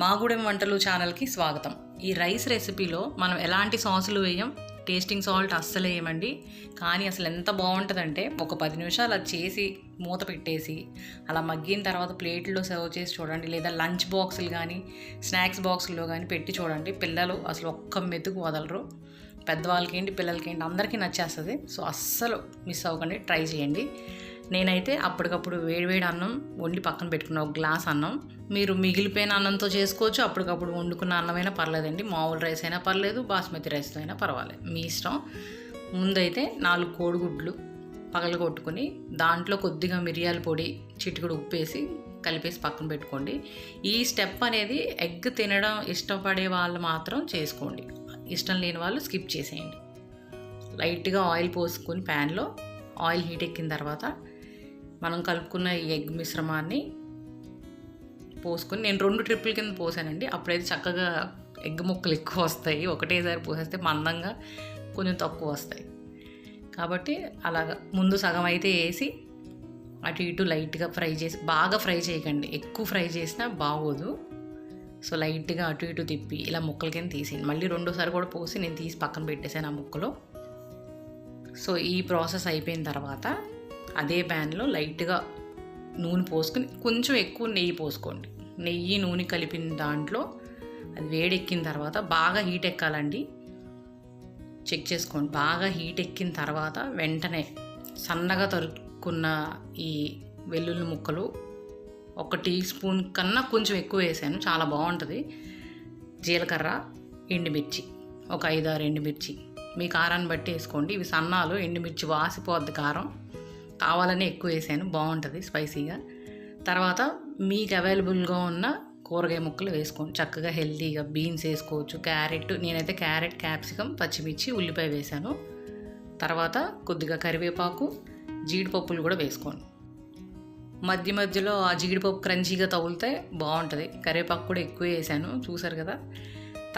మాగూడెం వంటలు ఛానల్కి స్వాగతం. ఈ రైస్ రెసిపీలో మనం ఎలాంటి సాసులు వేయం, టేస్టింగ్ సాల్ట్ అస్సలు వేయమండి. కానీ అసలు ఎంత బాగుంటుందంటే ఒక 10 నిమిషాలు అది చేసి మూత పెట్టేసి అలా మగ్గిన తర్వాత ప్లేట్లో సర్వ్ చేసి చూడండి, లేదా లంచ్ బాక్సులు కానీ స్నాక్స్ బాక్సుల్లో కానీ పెట్టి చూడండి. పిల్లలు అసలు ఒక్క మెతుకు వదలరు. పెద్దవాళ్ళకి ఏంటి పిల్లలకి ఏంటి అందరికీ నచ్చేస్తుంది. సో అస్సలు మిస్ అవ్వకండి, ట్రై చేయండి. నేనైతే అప్పటికప్పుడు వేడివేడి అన్నం వండి పక్కన పెట్టుకున్న ఒక గ్లాస్ అన్నం. మీరు మిగిలిపోయిన అన్నంతో చేసుకోవచ్చు, అప్పటికప్పుడు వండుకున్న అన్నమైనా పర్లేదండి. మామూలు రైస్ అయినా పర్లేదు, బాస్మతి రైస్తో అయినా పర్వాలేదు, మీ ఇష్టం. ముందైతే 4 కోడిగుడ్లు పగలగొట్టుకుని దాంట్లో కొద్దిగా మిరియాల పొడి, చిటికెడు ఉప్పేసి కలిపేసి పక్కన పెట్టుకోండి. ఈ స్టెప్ అనేది ఎగ్ తినడం ఇష్టపడే వాళ్ళు మాత్రం చేసుకోండి, ఇష్టం లేని వాళ్ళు స్కిప్ చేసేయండి. లైట్గా ఆయిల్ పోసుకొని ప్యాన్లో ఆయిల్ హీట్ ఎక్కిన తర్వాత మనం కలుపుకున్న ఈ ఎగ్ మిశ్రమాన్ని పోసుకొని, నేను 2 ట్రిప్పుల కింద పోసానండి. అప్పుడైతే చక్కగా ఎగ్ ముక్కలు ఎక్కువ వస్తాయి, ఒకటేసారి పోసేస్తే మందంగా కొంచెం తక్కువ వస్తాయి. కాబట్టి అలాగా ముందు సగం అయితే వేసి అటు ఇటు లైట్గా ఫ్రై చేసి, బాగా ఫ్రై చేయకండి, ఎక్కువ ఫ్రై చేసినా బాగోదు. సో లైట్గా అటు ఇటు తిప్పి ఇలా ముక్కల కింద తీసేయండి. మళ్ళీ రెండోసారి కూడా పోసి నేను తీసి పక్కన పెట్టేసాను ఆ ముక్కలు. సో ఈ ప్రాసెస్ అయిపోయిన తర్వాత అదే ప్యాన్లో లైట్గా నూనె పోసుకొని కొంచెం ఎక్కువ నెయ్యి పోసుకోండి. నెయ్యి నూనె కలిపిన దాంట్లో అది వేడెక్కిన తర్వాత బాగా హీట్ ఎక్కాలండి, చెక్ చేసుకోండి. బాగా హీట్ ఎక్కిన తర్వాత వెంటనే సన్నగా తరుక్కున్న ఈ వెల్లుల్లి ముక్కలు 1 టీ స్పూన్ కన్నా కొంచెం ఎక్కువ వేసాను, చాలా బాగుంటుంది. జీలకర్ర, ఎండుమిర్చి ఒక 5-6 ఎండుమిర్చి, మీ కారాన్ని బట్టి వేసుకోండి. ఇవి సన్నాలు, ఎండుమిర్చి వాసిపోద్ది కారం, కావాలని ఎక్కువ వేసాను, బాగుంటుంది స్పైసీగా. తర్వాత మీకు అవైలబుల్గా ఉన్న కూరగాయ ముక్కలు వేసుకోండి, చక్కగా హెల్తీగా. బీన్స్ వేసుకోవచ్చు, క్యారెట్, నేనైతే క్యారెట్, క్యాప్సికమ్, పచ్చిమిర్చి, ఉల్లిపాయ వేసాను. తర్వాత కొద్దిగా కరివేపాకు, జీడిపప్పులు కూడా వేసుకోండి. మధ్య మధ్యలో ఆ జీడిపప్పు క్రంచీగా తగులితే బాగుంటుంది. కరివేపాకు కూడా ఎక్కువ వేసాను, చూసారు కదా.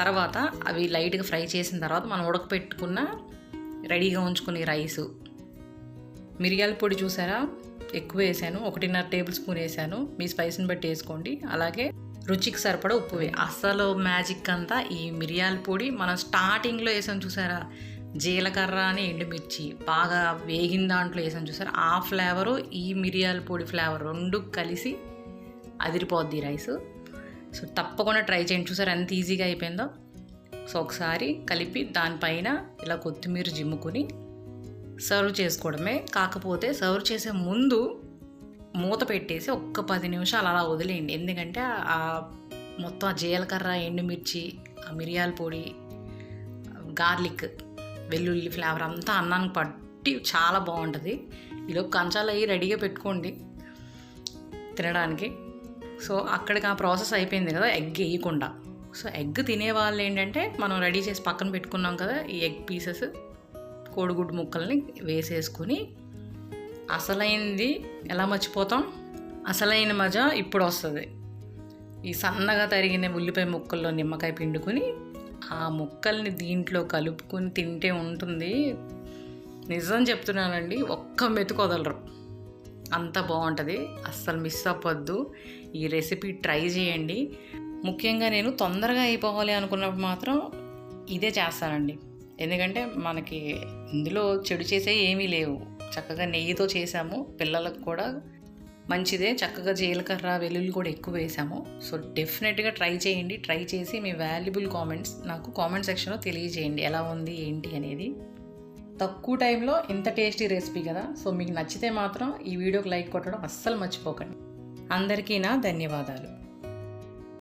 తర్వాత అవి లైట్గా ఫ్రై చేసిన తర్వాత మనం ఉడకపెట్టుకున్న రెడీగా ఉంచుకునే రైసు, మిరియాల పొడి చూసారా ఎక్కువ వేసాను, 1.5 టేబుల్ స్పూన్ వేసాను, మీ స్పైస్ని బట్టి వేసుకోండి. అలాగే రుచికి సరిపడా ఉప్పు అస్సలు మ్యాజిక్ అంతా ఈ మిరియాల పొడి. మనం స్టార్టింగ్లో వేసాం చూసారా, జీలకర్ర అని ఎండుమిర్చి బాగా వేగిన దాంట్లో వేసాం చూసారా, ఆ ఫ్లేవరు ఈ మిరియాల పొడి ఫ్లేవర్ 2 కలిసి అదిరిపోద్ది రైసు. సో తప్పకుండా ట్రై చేయండి. చూసారు ఎంత ఈజీగా అయిపోయిందో. సో ఒకసారి కలిపి దానిపైన ఇలా కొత్తిమీర జిమ్ముకొని సర్వ్ చేసుకోవడమే. కాకపోతే సర్వ్ చేసే ముందు మూత పెట్టేసి ఒక్క 10 నిమిషాలు అలా వదిలేయండి. ఎందుకంటే ఆ మొత్తం ఆ జీలకర్ర, ఎండుమిర్చి, ఆ మిరియాల పొడి, గార్లిక్, వెల్లుల్లి ఫ్లేవర్ అంతా అన్నానికి పట్టి చాలా బాగుంటుంది. ఈలోపు కంచాలు అవి రెడీగా పెట్టుకోండి తినడానికి. సో అక్కడికి ఆ ప్రాసెస్ అయిపోయింది కదా ఎగ్ వేయకుండా. సో ఎగ్ తినేవాళ్ళు ఏంటంటే మనం రెడీ చేసి పక్కన పెట్టుకున్నాం కదా ఈ ఎగ్ పీసెస్, కోడిగుడ్డు ముక్కల్ని వేసేసుకుని, అసలైనది ఎలా మర్చిపోతాం, అసలైన మజా ఇప్పుడు వస్తుంది. ఈ సన్నగా తరిగిన ఉల్లిపాయ ముక్కల్లో నిమ్మకాయ పిండుకొని ఆ ముక్కల్ని దీంట్లో కలుపుకొని తింటే ఉంటుంది. నిజం చెప్తున్నానండి, ఒక్క మెతుకు వదలరు, అంత బాగుంటుంది. అస్సలు మిస్ అవ్వద్దు, ఈ రెసిపీ ట్రై చేయండి. ముఖ్యంగా నేను తొందరగా అయిపోవాలి అనుకున్నప్పుడు మాత్రం ఇదే చేస్తానండి. ఎందుకంటే మనకి ఇందులో చెడు చేసే ఏమీ లేవు, చక్కగా నెయ్యితో చేసాము, పిల్లలకు కూడా మంచిదే. చక్కగా జీలకర్ర, వెల్లుల్లి కూడా ఎక్కువ వేసాము. సో డెఫినెట్గా ట్రై చేయండి. ట్రై చేసి మీ వాల్యుబుల్ కామెంట్స్ నాకు కామెంట్ సెక్షన్లో తెలియజేయండి, ఎలా ఉంది ఏంటి అనేది. తక్కువ టైంలో ఇంత టేస్టీ రెసిపీ కదా. సో మీకు నచ్చితే మాత్రం ఈ వీడియోకి లైక్ కొట్టడం అస్సలు మర్చిపోకండి. అందరికీ నా ధన్యవాదాలు.